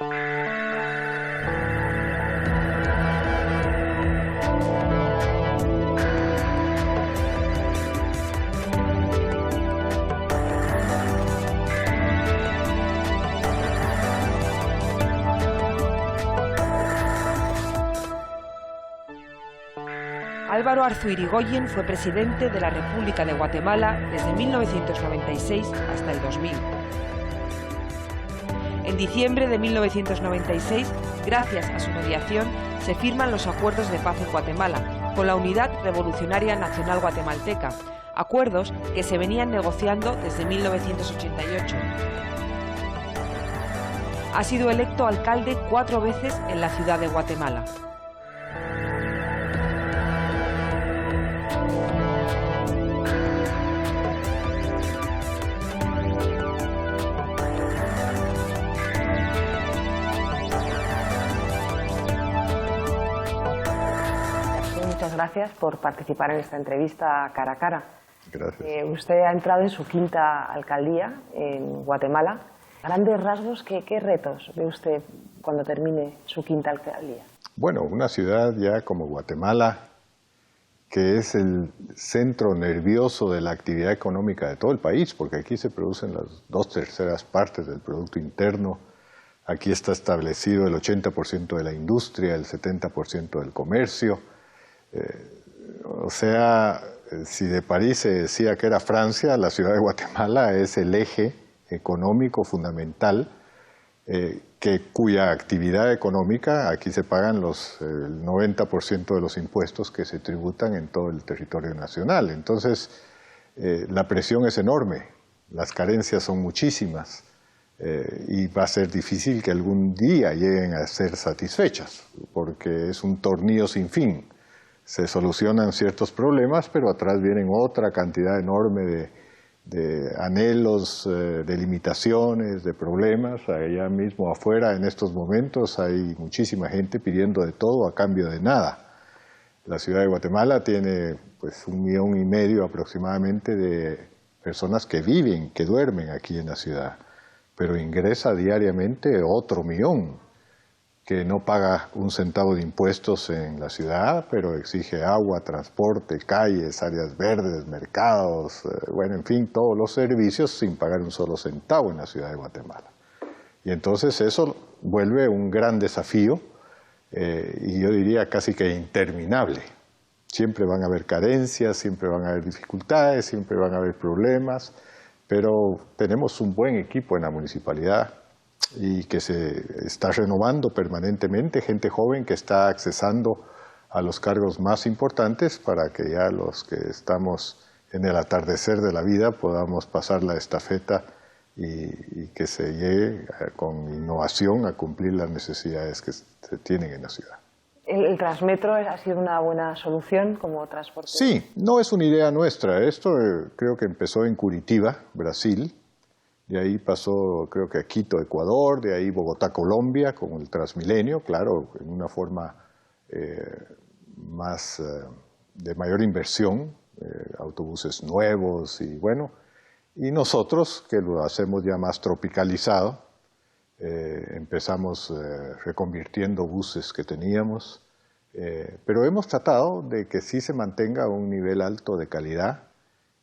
Álvaro Arzuirigoyen fue presidente de la República de Guatemala desde 1996 hasta el 2000. En diciembre de 1996, gracias a su mediación, se firman los acuerdos de paz en Guatemala con la Unidad Revolucionaria Nacional Guatemalteca, acuerdos que se venían negociando desde 1988. Ha sido electo alcalde 4 veces en la ciudad de Guatemala. Muchas gracias por participar en esta entrevista cara a cara. Gracias. Usted ha entrado en su 5ª alcaldía en Guatemala. A grandes rasgos, ¿qué retos ve usted cuando termine su 5ª alcaldía? Bueno, una ciudad ya como Guatemala, que es el centro nervioso de la actividad económica de todo el país, porque aquí se producen las 2/3 partes del Producto Interno. Aquí está establecido el 80% de la industria, el 70% del comercio. O sea, si de París se decía que era Francia, la ciudad de Guatemala es el eje económico fundamental, cuya actividad económica, aquí se pagan el 90% de los impuestos que se tributan en todo el territorio nacional. Entonces, la presión es enorme, las carencias son muchísimas y va a ser difícil que algún día lleguen a ser satisfechas, porque es un tornillo sin fin. Se solucionan ciertos problemas, pero atrás vienen otra cantidad enorme de anhelos, de limitaciones, de problemas. Allá mismo afuera, en estos momentos, hay muchísima gente pidiendo de todo a cambio de nada. La ciudad de Guatemala tiene pues 1,5 millones aproximadamente de personas que viven, que duermen aquí en la ciudad, pero ingresa diariamente otro 1 millón. Que no paga 1 centavo de impuestos en la ciudad, pero exige agua, transporte, calles, áreas verdes, mercados, bueno, en fin, todos los servicios sin pagar 1 solo centavo en la ciudad de Guatemala. Y entonces eso vuelve un gran desafío, y yo diría casi que interminable. Siempre van a haber carencias, siempre van a haber dificultades, siempre van a haber problemas, pero tenemos un buen equipo en la municipalidad, y que se está renovando permanentemente, gente joven que está accesando a los cargos más importantes para que ya los que estamos en el atardecer de la vida podamos pasar la estafeta y que se llegue con innovación a cumplir las necesidades que se tienen en la ciudad. ¿El Transmetro ha sido una buena solución como transporte? Sí, no es una idea nuestra. Esto creo que empezó en Curitiba, Brasil. De ahí pasó, creo que a Quito, Ecuador, de ahí Bogotá, Colombia, con el Transmilenio, claro, en una forma de mayor inversión, autobuses nuevos y bueno, y nosotros, que lo hacemos ya más tropicalizado, empezamos reconvirtiendo buses que teníamos, pero hemos tratado de que sí se mantenga un nivel alto de calidad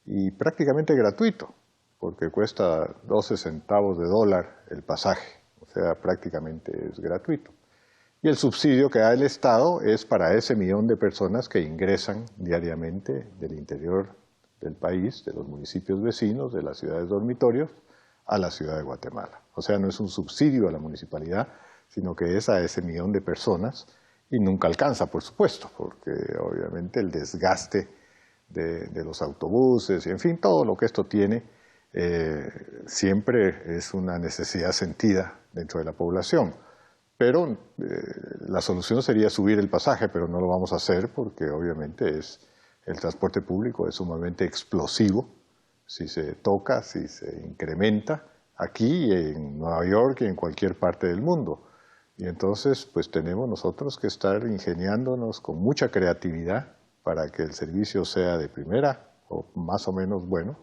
y prácticamente gratuito, porque cuesta 12 centavos de dólar el pasaje, o sea, prácticamente es gratuito. Y el subsidio que da el Estado es para ese 1 millón de personas que ingresan diariamente del interior del país, de los municipios vecinos, de las ciudades dormitorios, a la ciudad de Guatemala. O sea, no es un subsidio a la municipalidad, sino que es a ese 1 millón de personas, y nunca alcanza, por supuesto, porque obviamente el desgaste de los autobuses, y en fin, todo lo que esto tiene, siempre es una necesidad sentida dentro de la población. Pero la solución sería subir el pasaje, pero no lo vamos a hacer porque obviamente el transporte público es sumamente explosivo. Si se toca, si se incrementa, aquí en Nueva York y en cualquier parte del mundo. Y entonces pues tenemos nosotros que estar ingeniándonos con mucha creatividad para que el servicio sea de primera o más o menos bueno,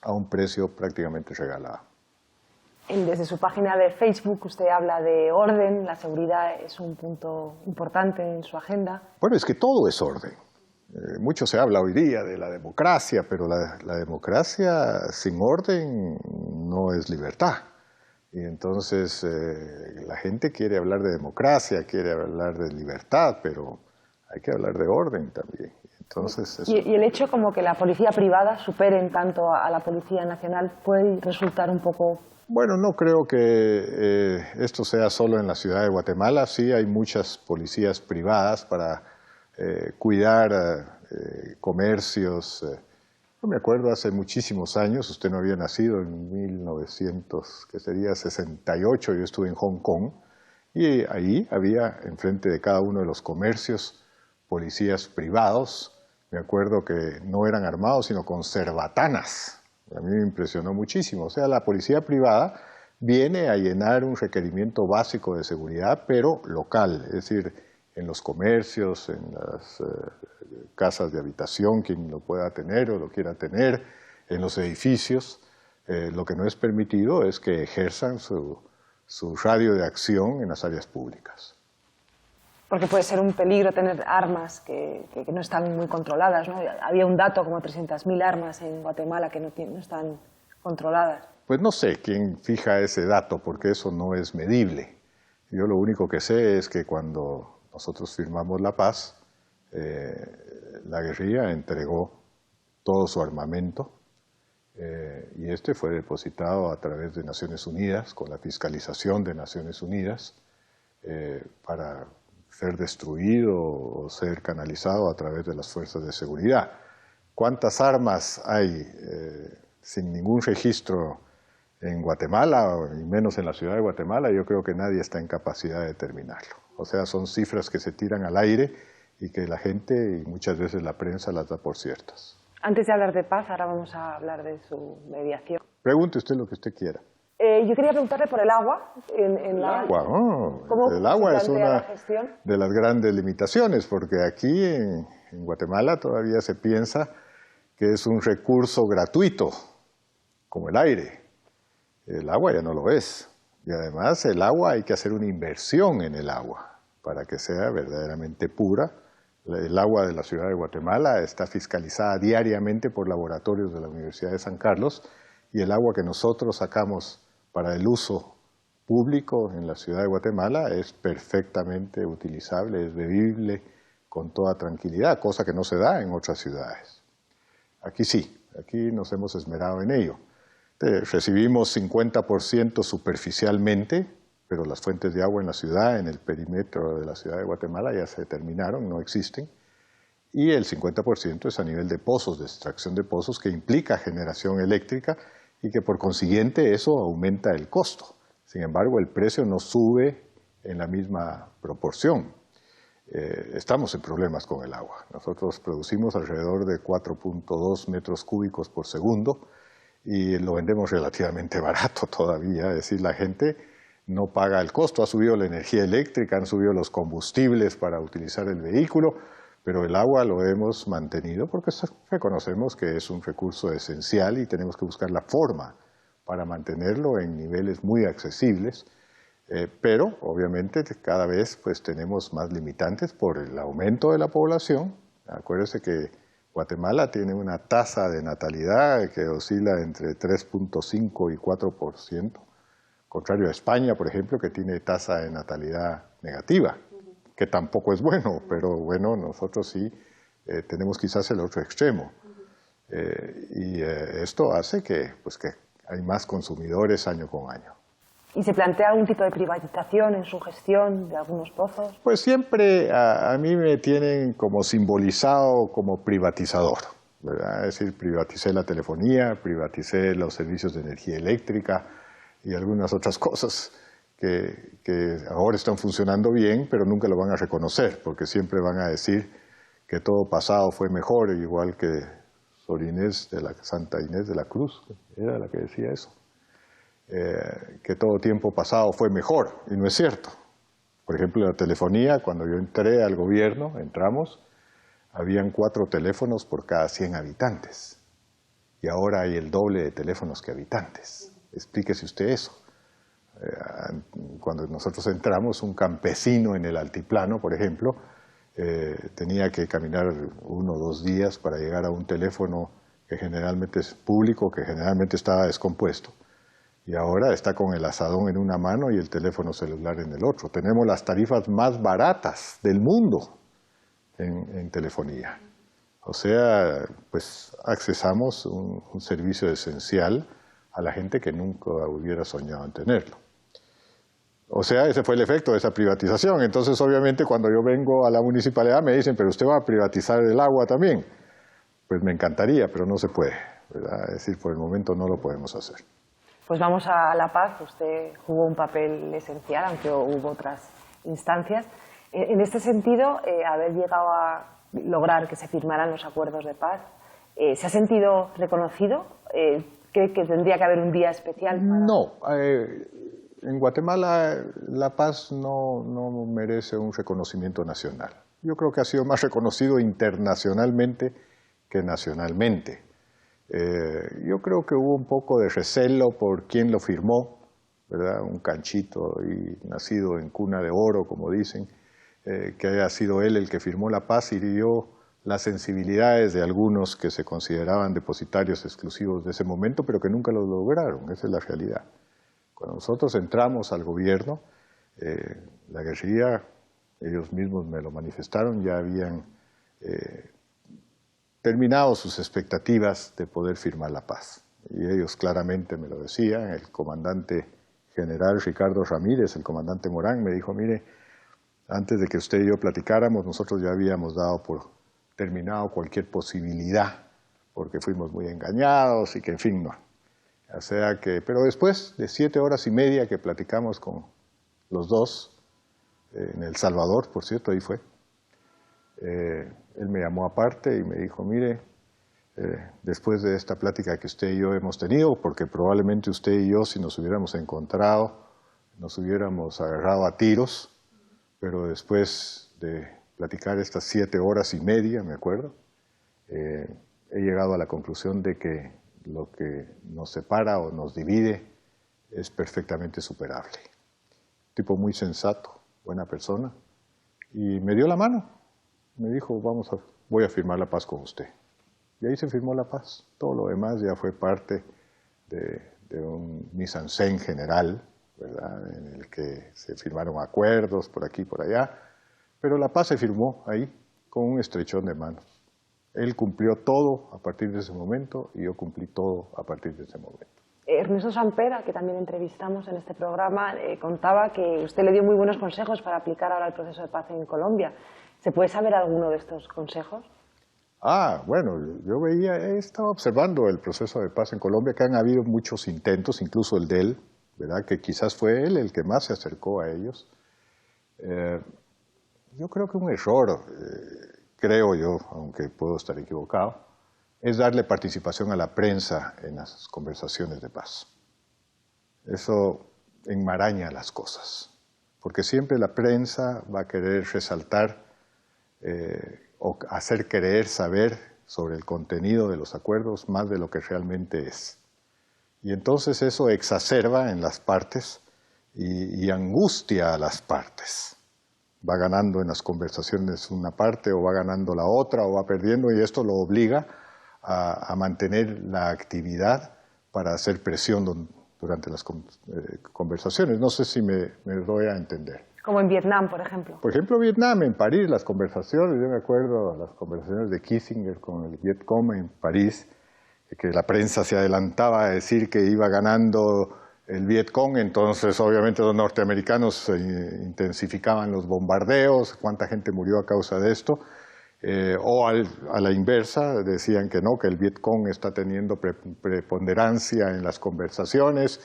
a un precio prácticamente regalado. Desde su página de Facebook usted habla de orden, la seguridad es un punto importante en su agenda. Bueno, es que todo es orden. Mucho se habla hoy día de la democracia, pero la democracia sin orden no es libertad. Y entonces la gente quiere hablar de democracia, quiere hablar de libertad, pero hay que hablar de orden también. Entonces, eso... Y el hecho como que la policía privada supere tanto a la Policía Nacional puede resultar un poco... Bueno, no creo que esto sea solo en la ciudad de Guatemala. Sí hay muchas policías privadas para cuidar comercios. Yo me acuerdo hace muchísimos años, usted no había nacido, en 1968, yo estuve en Hong Kong, y ahí había, enfrente de cada uno de los comercios, policías privados. Me acuerdo que no eran armados, sino con cerbatanas. A mí me impresionó muchísimo. O sea, la policía privada viene a llenar un requerimiento básico de seguridad, pero local, es decir, en los comercios, en las casas de habitación, quien lo pueda tener o lo quiera tener, en los edificios. Lo que no es permitido es que ejerzan su radio de acción en las áreas públicas. Porque puede ser un peligro tener armas que no están muy controladas, ¿no? Había un dato como 300.000 armas en Guatemala que no están controladas. Pues no sé quién fija ese dato, porque eso no es medible. Yo lo único que sé es que cuando nosotros firmamos la paz, la guerrilla entregó todo su armamento y este fue depositado a través de Naciones Unidas, con la fiscalización de Naciones Unidas, para ser destruido o ser canalizado a través de las fuerzas de seguridad. ¿Cuántas armas hay sin ningún registro en Guatemala, y menos en la ciudad de Guatemala? Yo creo que nadie está en capacidad de determinarlo. O sea, son cifras que se tiran al aire y que la gente y muchas veces la prensa las da por ciertas. Antes de hablar de paz, ahora vamos a hablar de su mediación. Pregunte usted lo que usted quiera. Yo quería preguntarle por el agua. El agua es una de las grandes limitaciones, porque aquí en Guatemala todavía se piensa que es un recurso gratuito, como el aire. El agua ya no lo es. Y además el agua hay que hacer una inversión en el agua para que sea verdaderamente pura. El agua de la ciudad de Guatemala está fiscalizada diariamente por laboratorios de la Universidad de San Carlos, y el agua que nosotros sacamos para el uso público en la ciudad de Guatemala es perfectamente utilizable, es bebible con toda tranquilidad, cosa que no se da en otras ciudades. Aquí sí, aquí nos hemos esmerado en ello. Recibimos 50% superficialmente, pero las fuentes de agua en la ciudad, en el perímetro de la ciudad de Guatemala, ya se terminaron, no existen. Y el 50% es a nivel de pozos, de extracción de pozos, que implica generación eléctrica y que por consiguiente eso aumenta el costo. Sin embargo, el precio no sube en la misma proporción. Estamos en problemas con el agua. Nosotros producimos alrededor de 4.2 metros cúbicos por segundo y lo vendemos relativamente barato todavía. Es decir, la gente no paga el costo. Ha subido la energía eléctrica, han subido los combustibles para utilizar el vehículo, pero el agua lo hemos mantenido porque reconocemos que es un recurso esencial y tenemos que buscar la forma para mantenerlo en niveles muy accesibles, pero obviamente cada vez pues tenemos más limitantes por el aumento de la población. Acuérdese que Guatemala tiene una tasa de natalidad que oscila entre 3.5 y 4%, contrario a España, por ejemplo, que tiene tasa de natalidad negativa, que tampoco es bueno, pero bueno, nosotros sí tenemos quizás el otro extremo. Esto hace que hay más consumidores año con año. ¿Y se plantea algún tipo de privatización en su gestión de algunos pozos? Pues siempre a mí me tienen como simbolizado como privatizador, ¿verdad? Es decir, privaticé la telefonía, privaticé los servicios de energía eléctrica y algunas otras cosas que ahora están funcionando bien, pero nunca lo van a reconocer, porque siempre van a decir que todo pasado fue mejor, igual que Santa Inés de la Cruz, era la que decía eso, que todo tiempo pasado fue mejor, y no es cierto. Por ejemplo, la telefonía, cuando yo entré al gobierno, habían 4 teléfonos por cada 100 habitantes, y ahora hay el doble de teléfonos que habitantes. Explíquese usted eso. Cuando nosotros entramos, un campesino en el altiplano, por ejemplo, tenía que caminar 1 o 2 días para llegar a un teléfono que generalmente es público, que generalmente estaba descompuesto. Y ahora está con el azadón en una mano y el teléfono celular en el otro. Tenemos las tarifas más baratas del mundo en telefonía. O sea, pues accesamos un servicio esencial a la gente que nunca hubiera soñado en tenerlo. O sea, ese fue el efecto de esa privatización. Entonces, obviamente, cuando yo vengo a la municipalidad me dicen, pero usted va a privatizar el agua también. Pues me encantaría, pero no se puede, ¿verdad? Es decir, por el momento no lo podemos hacer. Pues vamos a La Paz. Usted jugó un papel esencial, aunque hubo otras instancias. En este sentido, haber llegado a lograr que se firmaran los acuerdos de paz, ¿se ha sentido reconocido? ¿Cree que tendría que haber un día especial? No. En Guatemala la paz no merece un reconocimiento nacional. Yo creo que ha sido más reconocido internacionalmente que nacionalmente. Yo creo que hubo un poco de recelo por quién lo firmó, ¿verdad? Un canchito y nacido en cuna de oro, como dicen, que haya sido él el que firmó la paz, hirió las sensibilidades de algunos que se consideraban depositarios exclusivos de ese momento, pero que nunca lo lograron. Esa es la realidad. Cuando nosotros entramos al gobierno, la guerrilla, ellos mismos me lo manifestaron, ya habían terminado sus expectativas de poder firmar la paz. Y ellos claramente me lo decían. El comandante general Ricardo Ramírez, el comandante Morán, me dijo, mire, antes de que usted y yo platicáramos, nosotros ya habíamos dado por terminado cualquier posibilidad, porque fuimos muy engañados y que, en fin, no. O sea que, pero después de 7 horas y media que platicamos con los dos, en El Salvador, por cierto, ahí fue, él me llamó aparte y me dijo, mire, después de esta plática que usted y yo hemos tenido, porque probablemente usted y yo, si nos hubiéramos encontrado, nos hubiéramos agarrado a tiros, pero después de platicar estas 7 horas y media, me acuerdo, he llegado a la conclusión de que lo que nos separa o nos divide es perfectamente superable. Tipo muy sensato, buena persona, y me dio la mano. Me dijo, voy a firmar la paz con usted. Y ahí se firmó la paz. Todo lo demás ya fue parte de un mise-en-scène general, ¿verdad? En el que se firmaron acuerdos por aquí y por allá. Pero la paz se firmó ahí con un estrechón de manos. Él cumplió todo a partir de ese momento y yo cumplí todo a partir de ese momento. Ernesto Sampera, que también entrevistamos en este programa, contaba que usted le dio muy buenos consejos para aplicar ahora el proceso de paz en Colombia. ¿Se puede saber alguno de estos consejos? Bueno, yo he estado observando el proceso de paz en Colombia, que han habido muchos intentos, incluso el de él, ¿verdad? Que quizás fue él el que más se acercó a ellos. Yo creo que un error, creo yo, aunque puedo estar equivocado, es darle participación a la prensa en las conversaciones de paz. Eso enmaraña las cosas, porque siempre la prensa va a querer resaltar o hacer creer saber sobre el contenido de los acuerdos más de lo que realmente es. Y entonces eso exacerba en las partes y angustia a las partes. Va ganando en las conversaciones una parte o va ganando la otra o va perdiendo, y esto lo obliga a mantener la actividad para hacer presión durante las conversaciones. No sé si me doy a entender. Como en Vietnam, por ejemplo. Por ejemplo, Vietnam, en París, las conversaciones, yo me acuerdo las conversaciones de Kissinger con el Vietcong en París, que la prensa se adelantaba a decir que iba ganando el Vietcong, entonces obviamente los norteamericanos intensificaban los bombardeos, cuánta gente murió a causa de esto, o a la inversa, decían que no, que el Vietcong está teniendo preponderancia en las conversaciones,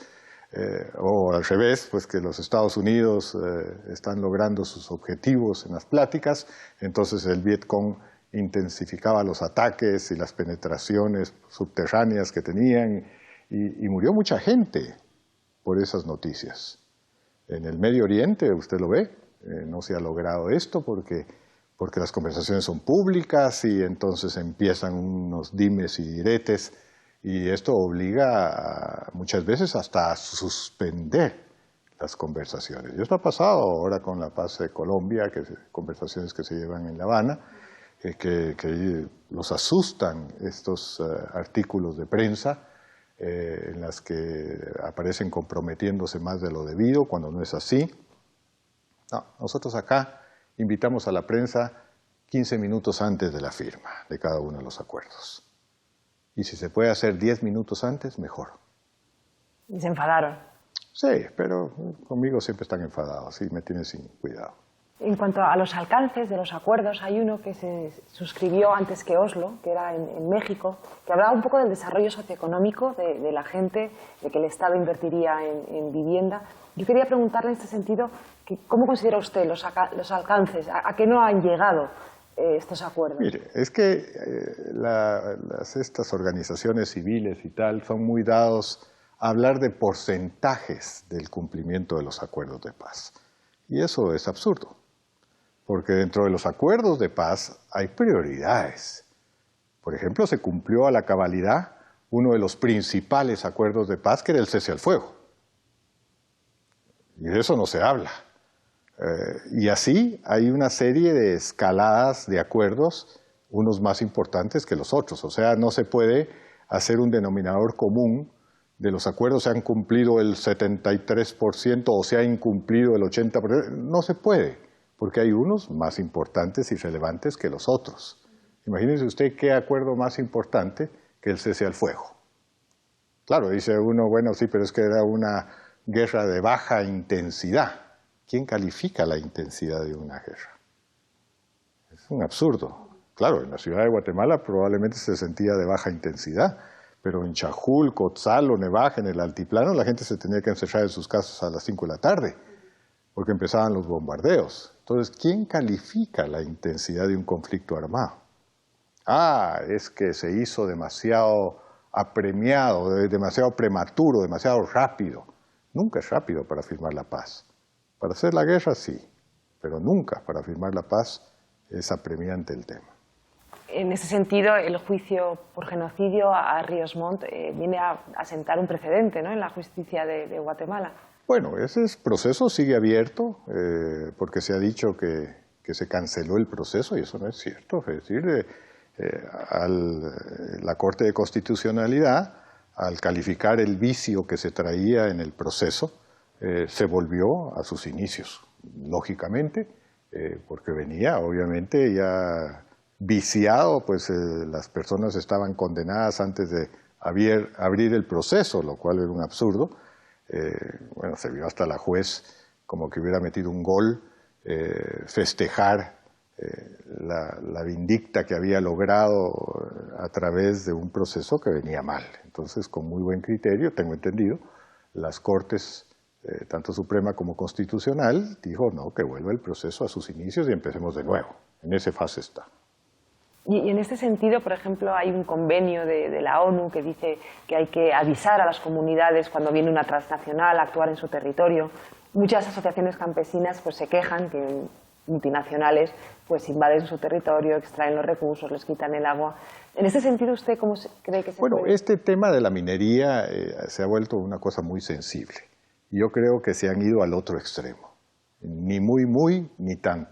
o al revés, pues que los Estados Unidos están logrando sus objetivos en las pláticas, entonces el Vietcong intensificaba los ataques y las penetraciones subterráneas que tenían, y murió mucha gente por esas noticias. En el Medio Oriente, usted lo ve, no se ha logrado esto porque las conversaciones son públicas y entonces empiezan unos dimes y diretes, y esto obliga muchas veces hasta a suspender las conversaciones. Y esto ha pasado ahora con la paz de Colombia, conversaciones que se llevan en La Habana, que los asustan estos artículos de prensa en las que aparecen comprometiéndose más de lo debido, cuando no es así. No, nosotros acá invitamos a la prensa 15 minutos antes de la firma de cada uno de los acuerdos. Y si se puede hacer 10 minutos antes, mejor. Y se enfadaron. Sí, pero conmigo siempre están enfadados y me tienen sin cuidado. En cuanto a los alcances de los acuerdos, hay uno que se suscribió antes que Oslo, que era en México, que hablaba un poco del desarrollo socioeconómico de la gente, de que el Estado invertiría en vivienda. Yo quería preguntarle en este sentido, ¿cómo considera usted los alcances? ¿A qué no han llegado estos acuerdos? Mire, es que estas organizaciones civiles y tal son muy dados a hablar de porcentajes del cumplimiento de los acuerdos de paz. Y eso es absurdo. Porque dentro de los acuerdos de paz hay prioridades. Por ejemplo, se cumplió a la cabalidad uno de los principales acuerdos de paz, que era el cese al fuego. Y de eso no se habla. Y así hay una serie de escaladas de acuerdos, unos más importantes que los otros. O sea, no se puede hacer un denominador común de los acuerdos. Se han cumplido el 73% o se ha incumplido el 80%. No se puede, porque hay unos más importantes y relevantes que los otros. Imagínese usted qué acuerdo más importante que el cese al fuego. Claro, dice uno, bueno, sí, pero es que era una guerra de baja intensidad. ¿Quién califica la intensidad de una guerra? Es un absurdo. Claro, en la ciudad de Guatemala probablemente se sentía de baja intensidad, pero en Chajul, Cotzal o Nevaj, en el altiplano, la gente se tenía que encerrar en sus casas a las 5 de la tarde, porque empezaban los bombardeos. Entonces, ¿quién califica la intensidad de un conflicto armado? Ah, es que se hizo demasiado apremiado, demasiado prematuro, demasiado rápido. Nunca es rápido para firmar la paz. Para hacer la guerra, sí, pero nunca para firmar la paz es apremiante el tema. En ese sentido, el juicio por genocidio a Ríos Montt viene a sentar un precedente, ¿no?, en la justicia de Guatemala. Bueno, ese proceso sigue abierto, porque se ha dicho que se canceló el proceso, y eso no es cierto. Es decir, la Corte de Constitucionalidad, al calificar el vicio que se traía en el proceso, se volvió a sus inicios, lógicamente, porque venía, obviamente, ya viciado, pues las personas estaban condenadas antes de abrir el proceso, lo cual era un absurdo. Bueno, se vio hasta la juez como que hubiera metido un gol, festejar la vindicta que había logrado a través de un proceso que venía mal. Entonces, con muy buen criterio, tengo entendido, las Cortes, tanto Suprema como Constitucional, dijo no, que vuelva el proceso a sus inicios y empecemos de nuevo. En esa fase está. Y en este sentido, por ejemplo, hay un convenio de la ONU que dice que hay que avisar a las comunidades cuando viene una transnacional a actuar en su territorio. Muchas asociaciones campesinas pues se quejan que multinacionales pues invaden su territorio, extraen los recursos, les quitan el agua. En este sentido, ¿usted cómo cree que se puede? Bueno, este tema de la minería se ha vuelto una cosa muy sensible. Yo creo que se han ido al otro extremo. Ni muy, ni tan.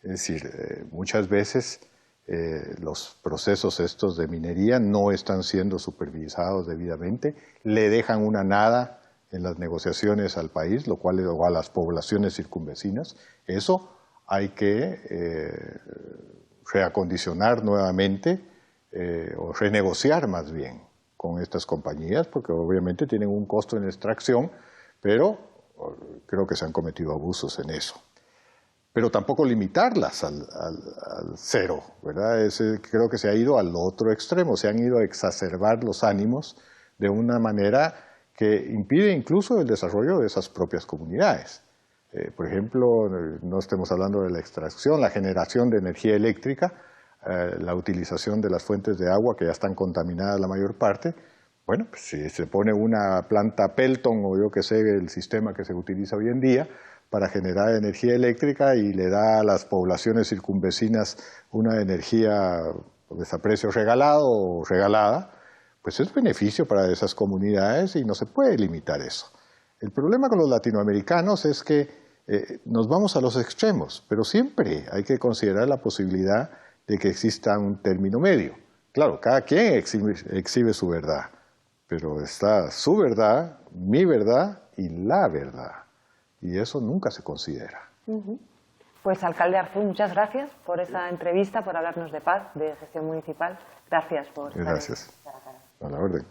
Es decir, muchas veces los procesos estos de minería no están siendo supervisados debidamente, le dejan una nada en las negociaciones al país, o a las poblaciones circunvecinas. Eso hay que reacondicionar nuevamente o renegociar más bien con estas compañías, porque obviamente tienen un costo en extracción, pero creo que se han cometido abusos en eso. Pero tampoco limitarlas al cero, ¿verdad? Creo que se ha ido al otro extremo, se han ido a exacerbar los ánimos de una manera que impide incluso el desarrollo de esas propias comunidades. Por ejemplo, no estemos hablando de la extracción, la generación de energía eléctrica, la utilización de las fuentes de agua que ya están contaminadas la mayor parte. Bueno, pues si se pone una planta Pelton o yo que sé, el sistema que se utiliza hoy en día para generar energía eléctrica y le da a las poblaciones circunvecinas una energía a precio regalado o regalada, pues es beneficio para esas comunidades y no se puede limitar eso. El problema con los latinoamericanos es que nos vamos a los extremos, pero siempre hay que considerar la posibilidad de que exista un término medio. Claro, cada quien exhibe su verdad, pero está su verdad, mi verdad y la verdad. Y eso nunca se considera. Pues, alcalde Arzú, muchas gracias por esta entrevista, por hablarnos de paz, de gestión municipal. Gracias por estar Gracias. A la orden.